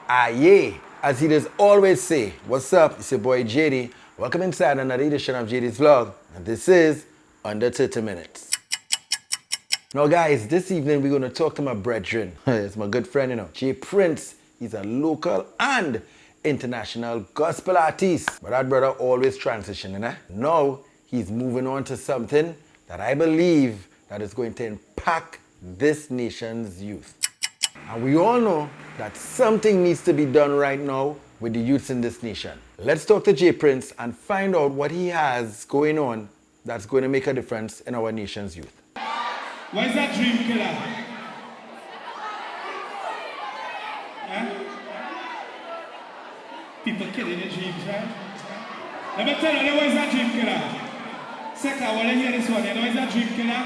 Yeah, as he does always say, what's up? It's your boy Jadee. Welcome inside another edition of Jadee's Vlog. And this is Under 30 Minutes. Now guys, this evening we're going to talk to my brethren. It's my good friend, J Prince. He's a local and international gospel artist. But that brother always transitioning, Now he's moving on to something that I believe that is going to impact this nation's youth. And we all know that something needs to be done right now with the youths in this nation. Let's talk to J Prince and find out what he has going on that's going to make a difference in our nation's youth. Where's that dream killer? People killing their dreams, right? Let me tell you, where's that dream killer? Second, I want to hear this one. You know, where's that dream killer?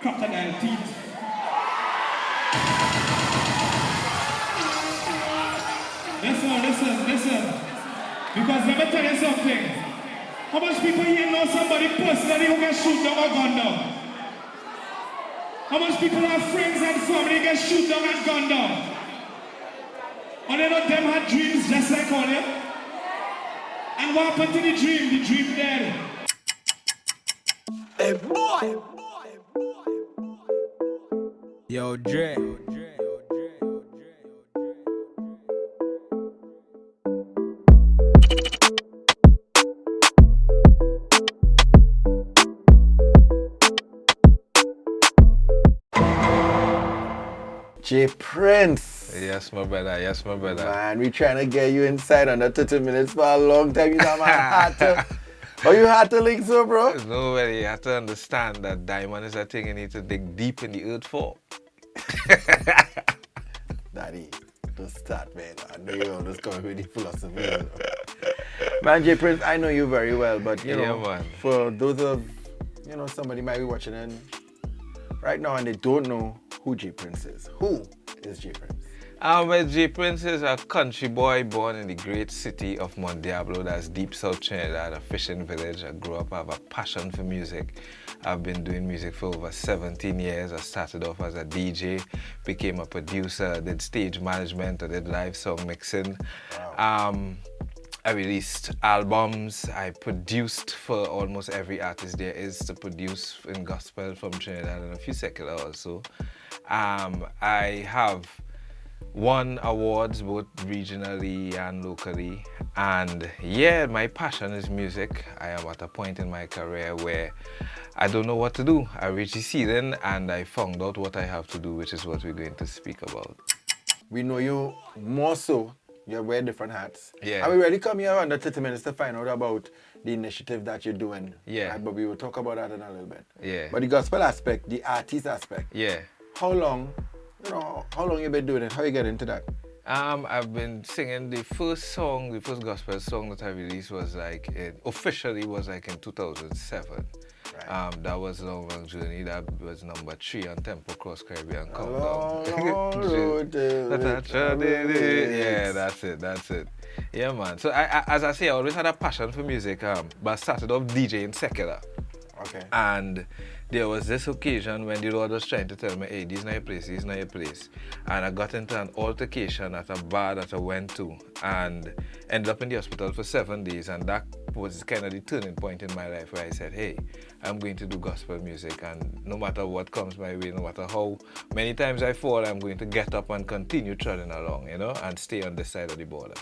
Crocodile teeth. Listen. Because let me tell you something. How much people here know somebody personally who can shoot down a gun down? How much people have friends and family who can shoot down and gun down? And they know them had dreams just like all you. And what happened to the dream? The dream dead. Hey boy! Yo, Dre. J Prince. Yes, my brother. Man, we trying to get you inside under 30 minutes for a long time. You know, man, you had to link so, bro? No, well, you have to understand that diamond is a thing you need to dig deep in the earth for. Daddy, don't start, man. I know you're always coming with the philosophy. Man, J Prince, I know you very well, but you know, man. For those of, somebody might be watching and right now and they don't know who J Prince is. Who is J Prince? Well, J Prince is a country boy born in the great city of Mont Diablo, that's deep South Trinidad, a fishing village. I grew up, I have a passion for music. I've been doing music for over 17 years. I started off as a DJ, became a producer, did stage management, I did live song mixing. Wow. I released albums. I produced for almost every artist there is to produce in gospel from Trinidad and a few secular also. I have won awards both regionally and locally. And yeah, my passion is music. I am at a point in my career where I don't know what to do. I reached the ceiling and I found out what I have to do, which is what we're going to speak about. We know you more so. You wear different hats. Yeah. And we really come here under 30 minutes to find out about the initiative that you're doing. Yeah. Right? But we will talk about that in a little bit. Yeah. But the gospel aspect, the artist aspect. Yeah. How long you been doing it? How you get into that? I've been singing the first gospel song that I released was officially was in 2007. Right. That was a long journey. That was number 3 on Tempo Cross Caribbean Countdown. Yeah, that's it. Yeah, man. So as I say, I always had a passion for music, but I started off DJing secular. Okay. And there was this occasion when the Lord was trying to tell me, hey, this is not your place. And I got into an altercation at a bar that I went to and ended up in the hospital for 7 days. And that was kind of the turning point in my life where I said, hey, I'm going to do gospel music. And no matter what comes my way, no matter how many times I fall, I'm going to get up and continue trotting along, and stay on this side of the border.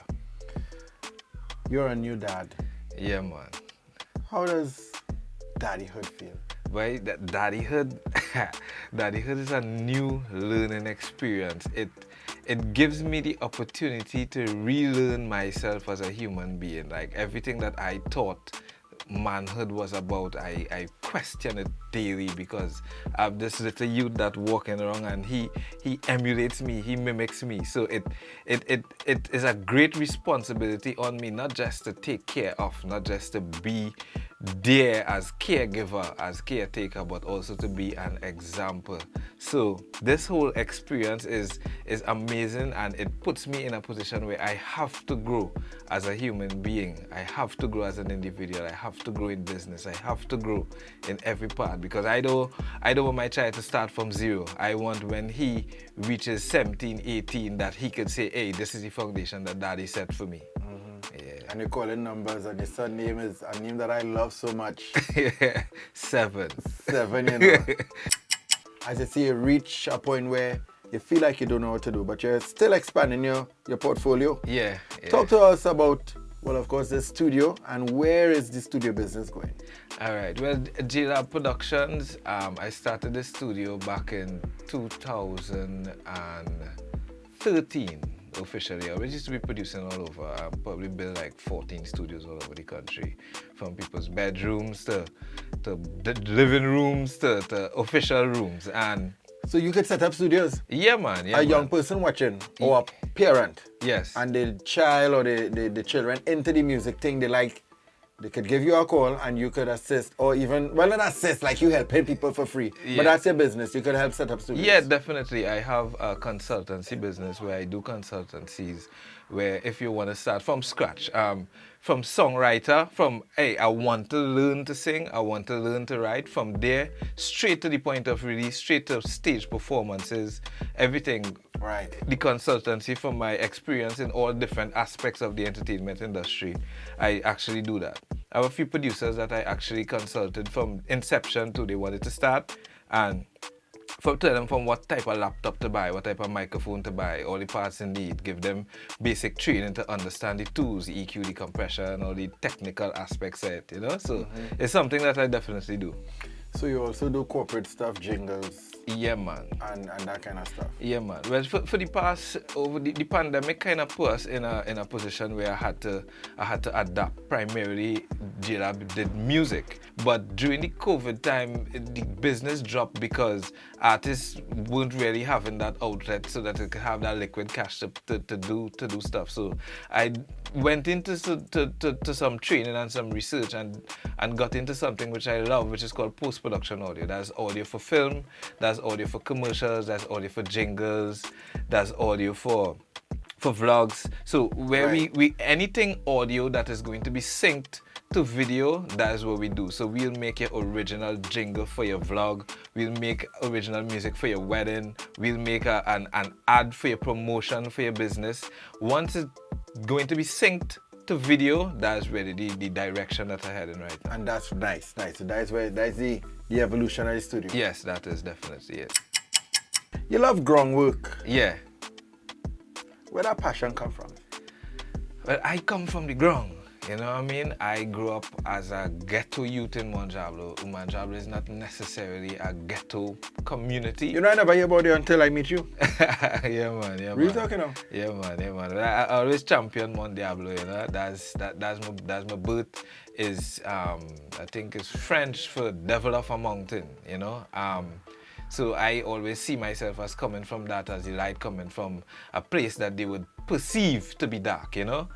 You're a new dad. Yeah, man. How does daddyhood feel? Well, daddyhood is a new learning experience. It gives me the opportunity to relearn myself as a human being. Like everything that I thought manhood was about, I question it daily because I have this little youth that walking around and he emulates me, he mimics me. So it is a great responsibility on me, not just to take care of, not just to be there as caregiver, as caretaker, but also to be an example. So this whole experience is amazing, and it puts me in a position where I have to grow as a human being. I have to grow as an individual. I have to grow in business. I have to grow in every part because I don't want my child to start from zero. I want when he reaches 17, 18 that he could say, hey, this is the foundation that daddy set for me. Yeah. And you call it numbers, and your son name is a name that I love so much. Yeah. 7. 7, you know. As you see, you reach a point where you feel like you don't know what to do, but you're still expanding your portfolio. Yeah. Talk to us about, well, of course, the studio, and where is the studio business going? All right. Well, Jadee Productions, I started the studio back in 2013 officially. I used to be producing all over. I probably built like 14 studios all over the country, from people's bedrooms to the living rooms to official rooms. And so you could set up studios? yeah, man. Yeah, a young person watching, or a parent, yes, and the child or the children into the music thing, they could give you a call and you could assist, or even, well, not assist, like you helping people for free. Yeah. But that's your business. You could help set up studios. Yeah, definitely. I have a consultancy business where I do consultancies where if you want to start from scratch, from songwriter, from, hey, I want to learn to sing, I want to learn to write, from there, straight to the point of release, straight to stage performances, everything. Right. The consultancy, from my experience in all different aspects of the entertainment industry, I actually do that. I have a few producers that I actually consulted from inception to they wanted to start, and tell them from what type of laptop to buy, what type of microphone to buy, all the parts they need, give them basic training to understand the tools, the EQ, the compression, all the technical aspects of it, you know? So it's something that I definitely do. So you also do corporate stuff, jingles, Yeah, man. and that kind of stuff. Yeah, man. Well, for the past, over the pandemic kind of put us in a position where I had to adapt. Primarily, Jadee did music, but during the COVID time, the business dropped because artists weren't really having that outlet so that they could have that liquid cash to do stuff. So I went into to some training and some research and got into something which I love, which is called post-production audio. That's audio for film, that's audio for commercials, that's audio for jingles, that's audio for vlogs. So where we anything audio that is going to be synced to video, that is what we do. So we'll make your original jingle for your vlog, we'll make original music for your wedding, we'll make an ad for your promotion for your business. Once it's going to be synced to video, that's really the direction that I'm heading right now. And that's nice. So that's the evolution of the studio. Yes, that is definitely it. You love groundwork. Yeah. Where that passion come from? Well, I come from the ground. You know what I mean? I grew up as a ghetto youth in Manjablo. Manjablo is not necessarily a ghetto community. You know, I never hear about you until I meet you. Yeah, man. Yeah, Really man. talking now? Yeah, man. I always champion Mondiablo, you know. That's my birth is I think it's French for devil of a mountain, you know. So I always see myself as coming from that, as the light coming from a place that they would perceive to be dark, you know.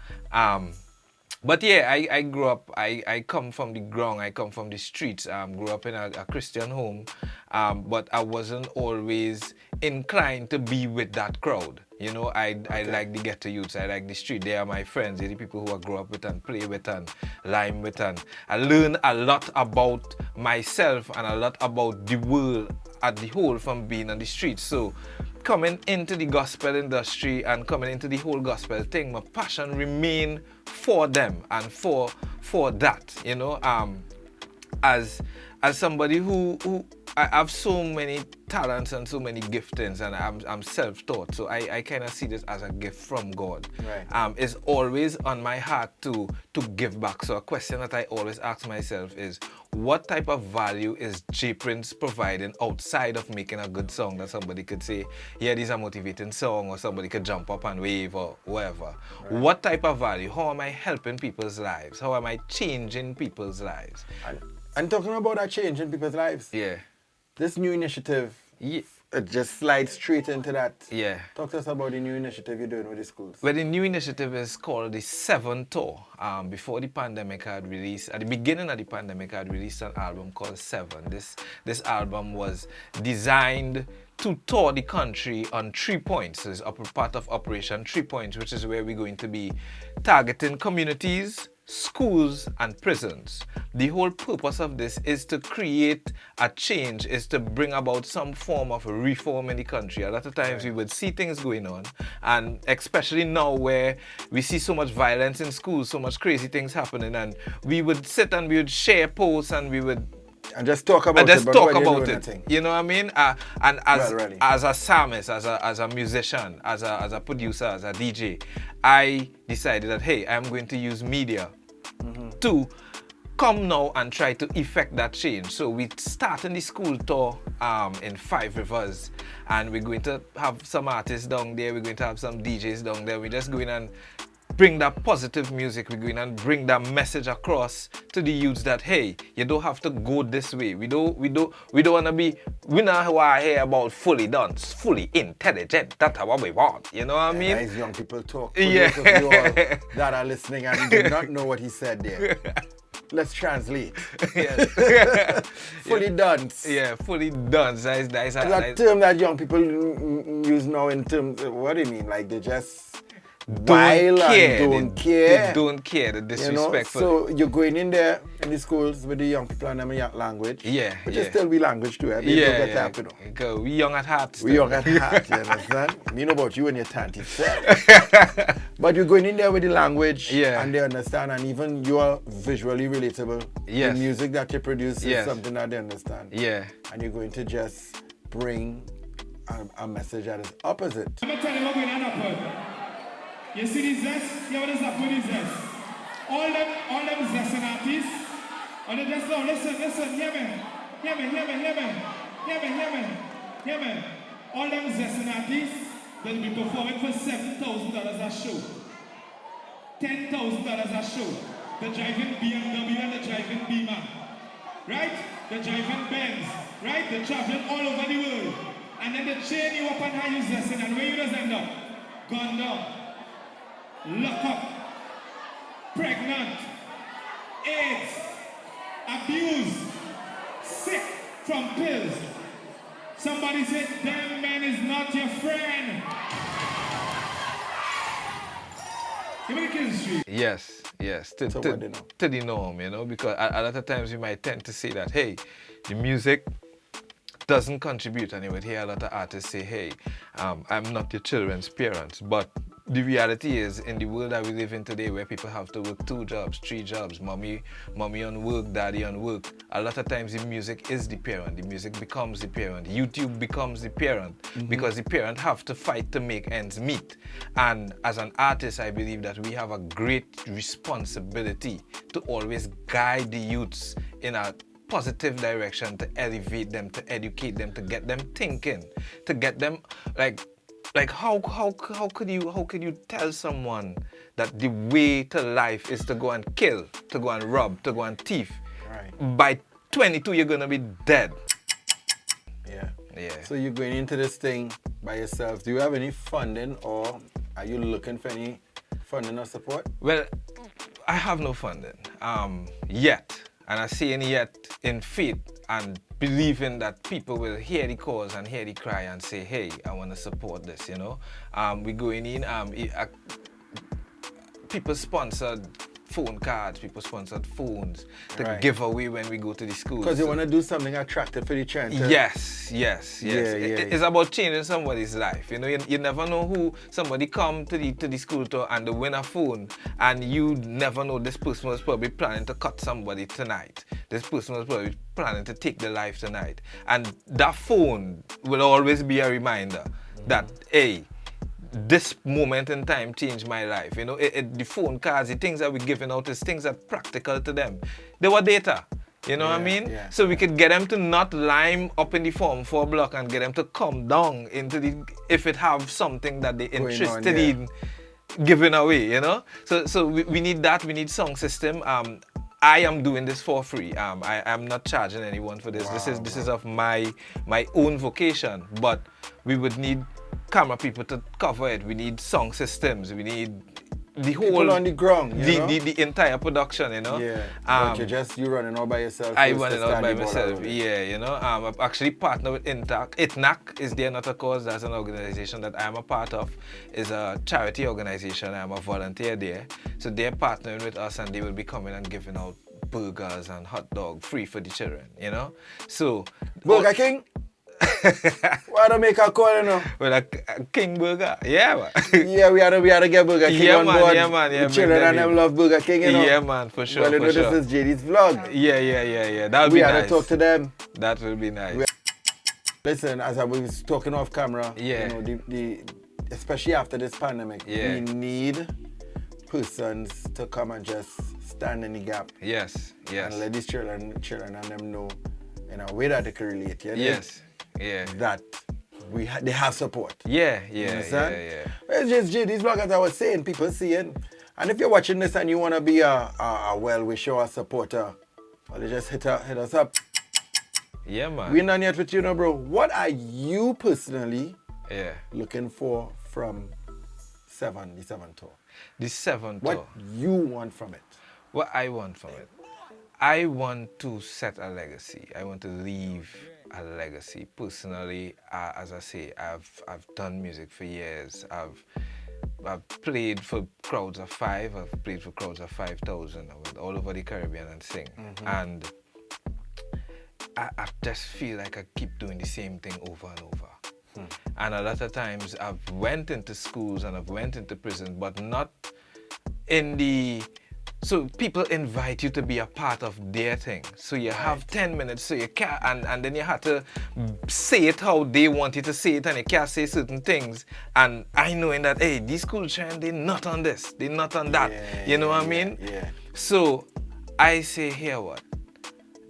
But yeah, I grew up, I come from the ground, I come from the streets, grew up in a Christian home, but I wasn't always inclined to be with that crowd. You know, I like the ghetto youths, I like the street. They are my friends, they're the people who I grew up with and play with and lime with, and I learned a lot about myself and a lot about the world as the whole from being on the streets. So coming into the gospel industry and coming into the whole gospel thing, my passion remain for them and for that, you know. As somebody who I have so many talents and so many giftings, and I'm self-taught, so I kind of see this as a gift from God. Right. It's always on my heart to give back. So a question that I always ask myself is, what type of value is J Prince providing outside of making a good song that somebody could say, yeah, this is a motivating song, or somebody could jump up and wave or whatever. Right. What type of value? How am I helping people's lives? How am I changing people's lives? And talking about that change in people's lives. Yeah. This new initiative, Yeah. it just slides straight into that. Yeah. Talk to us about the new initiative you're doing with the schools. Well, the new initiative is called the 7 Tour. Before the pandemic, at the beginning of the pandemic, I had released an album called 7. This album was designed to tour the country on 3 points. So it's part of Operation 3 Points, which is where we're going to be targeting communities schools and prisons. The whole purpose of this is to create a change, is to bring about some form of reform in the country. A lot of times we would see things going on, and especially now where we see so much violence in schools, so much crazy things happening, and we would sit and we would share posts and we would And just talk about just it. talk about it. You know what I mean? And as really. as a psalmist, as a musician, as a producer, as a DJ, I decided that hey, I'm going to use media to come now and try to effect that change. So we start in the school tour in 5 Rivers, and we're going to have some artists down there. We're going to have some DJs down there. We're just going and bring that positive music. We're going and bring that message across to the youths that hey, you don't have to go this way. We don't want to be. We not want to hear about fully done, fully intelligent. That's what we want. You know what I mean? Nice young people talk. For Yeah. those of you all that are listening and do not know what he said there. Let's translate. Yeah. Fully done. Yeah, fully done. That's That term that young people use now in terms of, what do you mean? Like they just wild and don't care. They don't care. The disrespectful. So you're going in there in the schools with the young people and them young language. Yeah, Which yeah. is still we language too. Go. We young at heart. We young at heart, you understand? You know about you and your tanty self. But you're going in there with the language and they understand, and even you are visually relatable. Yes. The music that you produce is Yes. something that they understand. Yeah. And you're going to just bring a message that is opposite. Let me tell you what going on happen. You see these zest? You know what is up with these zest? All them zest and artists, and they just now listen, hear me. All them zest and artists, they'll be performing for $7,000 a show. $10,000 a show. They're driving BMW and they're driving Beamer. Right? They're driving Benz. Right? They're traveling all over the world. And then they chain you up and how you zesting, and where you just end up? Gone down. Lock up, pregnant, AIDS, abused, sick from pills. Somebody said, damn man is not your friend. Give me the kill street. Yes. So what they know? To the norm, you know, because a lot of times we might tend to say that, hey, the music doesn't contribute, and you would hear a lot of artists say, hey, I'm not your children's parents, but the reality is, in the world that we live in today, where people have to work 2 jobs, 3 jobs, mommy on work, daddy on work, a lot of times the music is the parent. The music becomes the parent. YouTube becomes the parent because the parent have to fight to make ends meet. And as an artist, I believe that we have a great responsibility to always guide the youths in a positive direction, to elevate them, to educate them, to get them thinking, to get them like how could you tell someone that the way to life is to go and kill, to go and rob, to go and thief? Right. By 22 you're gonna be dead. Yeah. Yeah. So you're going into this thing by yourself. Do you have any funding, or are you looking for any funding or support? Well, I have no funding yet, and I say yet in faith and believing that people will hear the cause and hear the cry and say, hey, I want to support this, you know. We're going in, people sponsored phone cards, people sponsored phones to give away when we go to the schools. Because you want to do something attractive for the child. Yes. It's about changing somebody's life. You know, you never know who somebody come to the school tour and they win a phone, and you never know this person was probably planning to cut somebody tonight. This person was probably planning to take their life tonight. And that phone will always be a reminder that, hey, this moment in time changed my life. You know, the phone cards, the things that we're giving out is things that are practical to them. They were data. You know what I mean? Yeah, so we could get them to not line up in the form 4 block and get them to come down into the, if it have something that they're interested in giving away, you know? So we need that. We need song system. I am doing this for free. I am not charging anyone for this. Wow, this is of my own vocation. But we would need camera people to cover it. We need song systems. We need the people whole on the ground, you know? the entire production, you know. Yeah. But you running all by yourself. I first run to it out start by the ball myself. rolling. Yeah, you know. I've actually partnered with ITNAC is there not a cause. That's an organization that I'm a part of. It's a charity organization. I'm a volunteer there. So they're partnering with us and they will be coming and giving out burgers and hot dog free for the children, you know. So Burger King? Why don't make a call, you know? with a King Burger, yeah, man. Yeah, we had to get Burger King Yeah, on man, board. yeah, man, yeah, The children make and them them love Burger King, you know? Yeah, man, for sure, Well, you for know, sure. this is Jadee's vlog. Yeah. That'll We be had nice. to talk to them. That will be nice. Listen, as I was talking off camera, Yeah. you know, especially after this pandemic, Yeah. we need persons to come and just stand in the gap Yes. and let these children and them know in a way that they can relate. You know? Yes. Yeah. That they have support. Yeah. Understand? It's just Jadee's vlog, as I was saying, people seeing. And if you're watching this and you want to be a well-wisher or a supporter, well, you just hit us up. Yeah, man. We're not yet with you now, bro. What are you personally looking for from the 7 tour? The 7th What tour. you want from it? What I want from it. I want to set a legacy. I want to leave a legacy. Personally, as I say, I've done music for years. I've played for crowds of 5. I've played for crowds of 5,000. I went all over the Caribbean and sing. And I just feel like I keep doing the same thing over and over. And a lot of times I've went into schools and I've went into prison, but not in the... So people invite you to be a part of their thing. So you have 10 minutes, so you can't, and then you have to say it how they want you to say it, and you can't say certain things. And I knowing that, hey, these cool children, they're not on this, they're not on that. You know what I mean? Yeah. So I say, here what?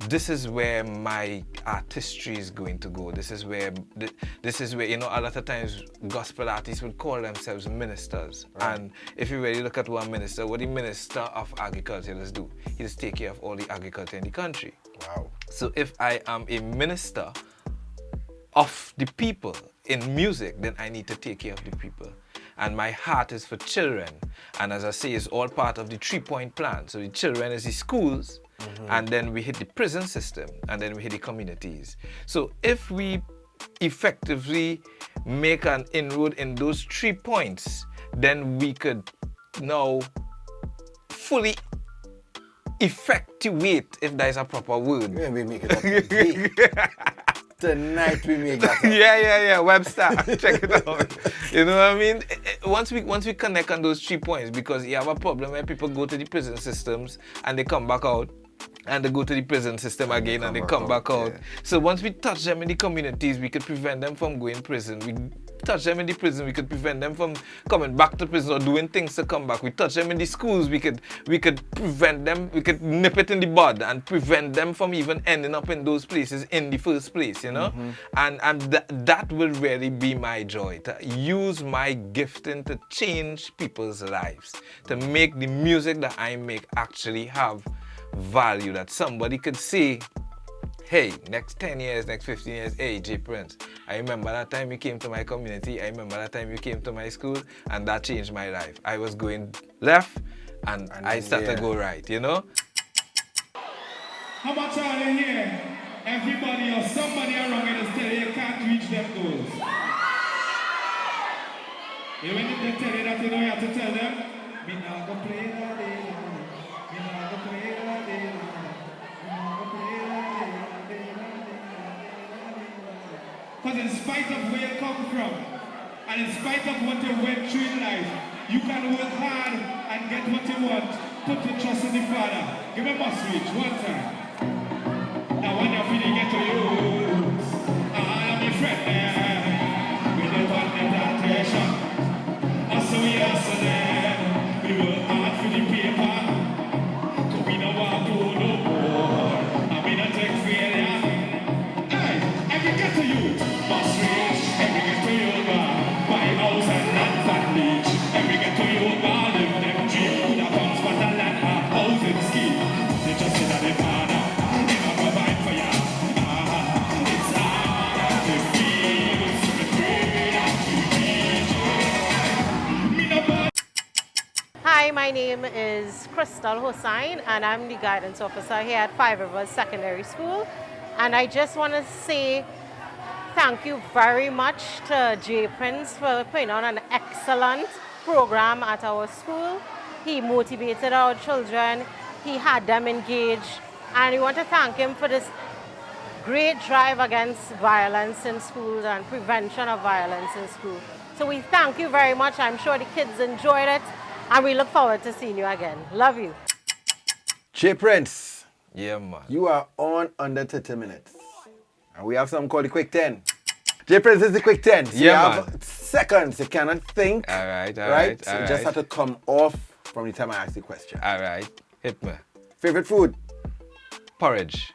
This is where my artistry is going to go. This is where, you know, a lot of times gospel artists would call themselves ministers. Right. And if you really look at one minister, what the minister of agriculture does do, he just take care of all the agriculture in the country. Wow. So if I am a minister of the people in music, then I need to take care of the people. And my heart is for children. And as I say, it's all part of the 3-point plan. So the children is the schools, and then we hit the prison system, and then we hit the communities. So if we effectively make an inroad in those 3 points, then we could now fully effectuate, if that is a proper word. Yeah, we make it up today. Tonight we make that up. Yeah, Webster. Check it out. You know what I mean? Once we connect on those 3 points, because you have a problem when people go to the prison systems and they come back out, and they go to the prison system again and they come back out. Yeah. So once we touch them in the communities, we could prevent them from going to prison. We touch them in the prison, we could prevent them from coming back to prison or doing things to come back. We touch them in the schools, we could prevent them, we could nip it in the bud and prevent them from even ending up in those places in the first place, you know? And that will really be my joy, to use my gifting to change people's lives, to make the music that I make actually have value, that somebody could say, hey, next 10 years, next 15 years, hey, J Prince, I remember that time you came to my community, I remember that time you came to my school, and that changed my life. I was going left, and I started to go right, you know? How much are they here? Everybody or somebody around in the city, you can't reach them goals. You when they tell you that, you know you have to tell them, me not go play that day. Because in spite of where you come from, and in spite of what you went through in life, you can work hard and get what you want. Put your trust in the Father. Give me a switch one time. Now when you're feeling get to you, all of my friends, we don't want the temptation. Also we hustle them, we work hard for the paper. So we don't want to no more, and we don't take failure. Hey, every get to you, must reach, every get to you, buy house and land and beach. Every get to you, live them dream, that comes for the land, housing scheme. They just sit at the corner, they don't provide for ya. Hi, my name is Crystal Hossain, and I'm the guidance officer here at Five Rivers Secondary School. And I just want to say thank you very much to J Prince for putting on an excellent program at our school. He motivated our children, he had them engaged, and we want to thank him for this great drive against violence in schools and prevention of violence in school. So we thank you very much. I'm sure the kids enjoyed it, and we look forward to seeing you again. Love you. J Prince, Yeah, man. you are on under 30 minutes. And we have something called the Quick 10. J Prince is the Quick 10. So Yeah, you have man. seconds. You cannot think. All right, all right? right, So all you just right. have to come off from the time I ask the question. All right. Hit me. Favorite food? Porridge.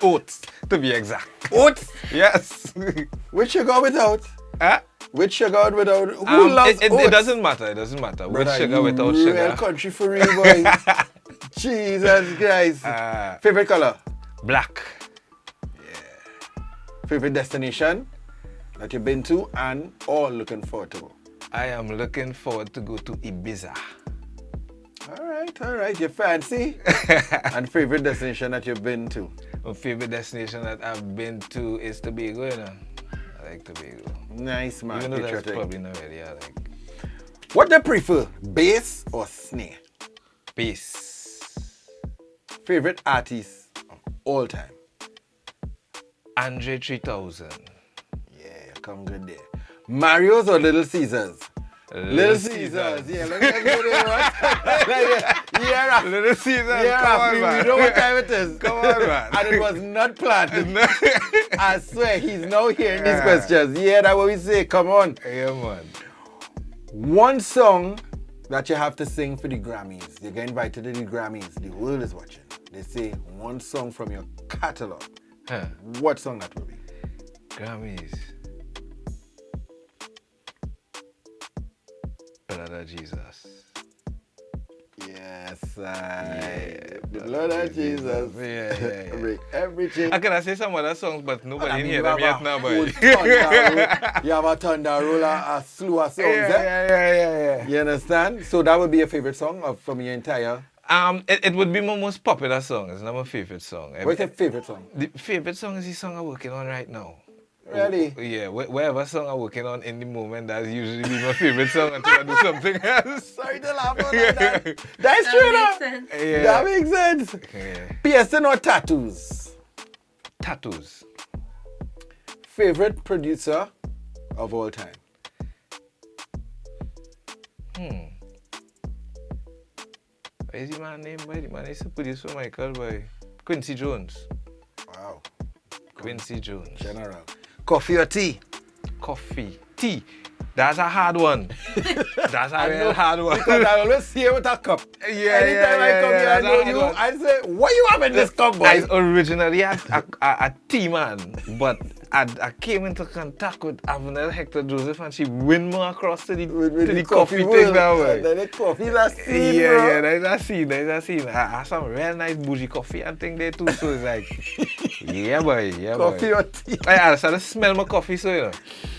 Oats, to be exact. Oats? Yes. With sugar or without? Huh? With sugar or without? Who loves it oats? doesn't matter. It doesn't matter. With Brother, sugar, you without real sugar. country for real, boy. Jesus Christ. Favorite color? Black. Favorite destination that you've been to and all looking forward to? I am looking forward to go to Ibiza. All right. You're fancy. And favorite destination that you've been to? My favorite destination that I've been to is Tobago, you know. I like Tobago. Nice, man. Even though that's Patriotic. probably not really, I like What do you prefer, bass or snare? bass. Favorite artist of all time? Andre 3000. Yeah, come good there. Mario's or Little Caesars? Little Caesars. Yeah, look at that. Yeah, Little Caesars, yeah, come on, we man. know what time it is. Come on, man. And it was not planned. I swear, he's now hearing these questions. Yeah, that's what we say. Come on. Yeah, man. One song that you have to sing for the Grammys. You get invited to the Grammys. The world is watching. They say one song from your catalog. Huh. What song that will be? Grammys. Blood of Jesus. Yes, the blood of Jesus. Yeah. Break everything. I can say some other songs, but nobody I mean, hear you them have yet now, a boy. whole thunder you have a thunder roller, a slew of songs. Yeah. You understand? So that would be your favorite song from your entire. It would be my most popular song. It's not my favorite song. What's your favorite song? The favorite song is the song I'm working on right now. Really? Yeah, whatever song I'm working on in the moment, that's usually be my favorite song until I do something else. Sorry to laugh on that. That's true, That though. makes sense. Yeah. That makes sense. Yeah. Piercing or tattoos? Tattoos. Favorite producer of all time? What is the man name, boy? The man is a producer for Michael, boy. Quincy Jones. Wow. Quincy Jones. General. Coffee or tea? Coffee. Tea. That's a hard one. That's a real hard one. Because I always see you with a cup. Anytime I come here, I know you, I say, what you have in this cup, boy? I originally a tea man, but I came into contact with Avenel Hector Joseph and she win me across to the coffee thing now, boy. Then the coffee is a scene, Yeah, bro. there's a scene. I have some real nice bougie coffee and thing there too, so it's like, yeah, boy. Coffee or tea? I started to smell my coffee, so you know.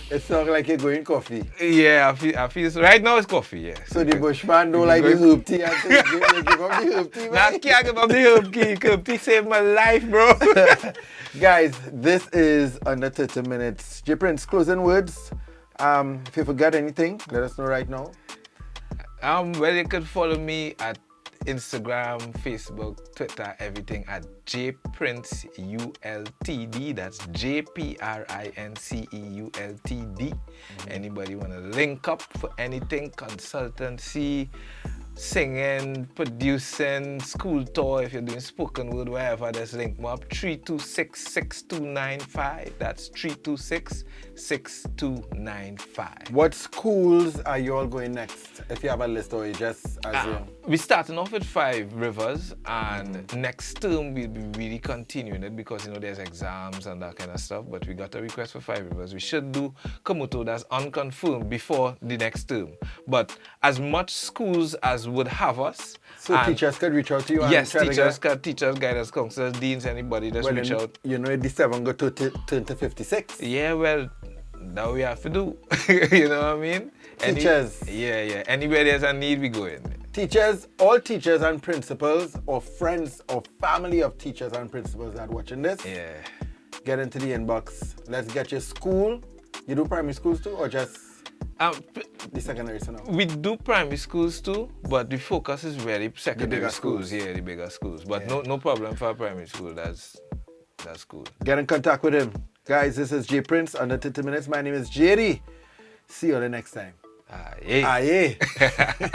It sounds like you're going coffee. Yeah, I feel so. Right now it's coffee, yeah. So the bushman don't like the herb tea and so you give up the herb tea, Nah, I man. can't give up the herb tea. Herb tea saved my life, bro. Guys, this is Under 30 Minutes. J Prince, closing words. If you forgot anything, let us know right now. Well, you could follow me at Instagram, Facebook, Twitter, everything at JPrinceULTD. That's JPRINCEULTD. Anybody want to link up for anything, consultancy, singing, producing, school tour, if you're doing spoken word, wherever, just link me up. 326-6295. That's 326-6295. What schools are you all going next? If you have a list or you just assume. We're starting off with Five Rivers, and next term we'll be really continuing it because, you know, there's exams and that kind of stuff, but we got a request for Five Rivers. We should do Komoto, that's unconfirmed, before the next term. But as much schools as would have us. So and teachers could reach out to you and yes, try to teachers, get... guidance counselors, deans, anybody, just Well, reach then, out. you know, the 7 go to turn to 56. Yeah, well, that we have to do. You know what I mean? Teachers. Yeah. Anybody there's a need, we go in. Teachers, all teachers and principals, or friends or family of teachers and principals that are watching this, Yeah. get into the inbox. Let's get your school. You do primary schools too, or just the secondary so now? We do primary schools too, but the focus is really secondary bigger schools. schools. Yeah, the bigger schools. But Yeah. no problem for primary school. That's cool. Get in contact with him. Guys, this is J Prince, Under 30 Minutes. My name is Jadee. See you the next time. Yeah. Ah, yeah.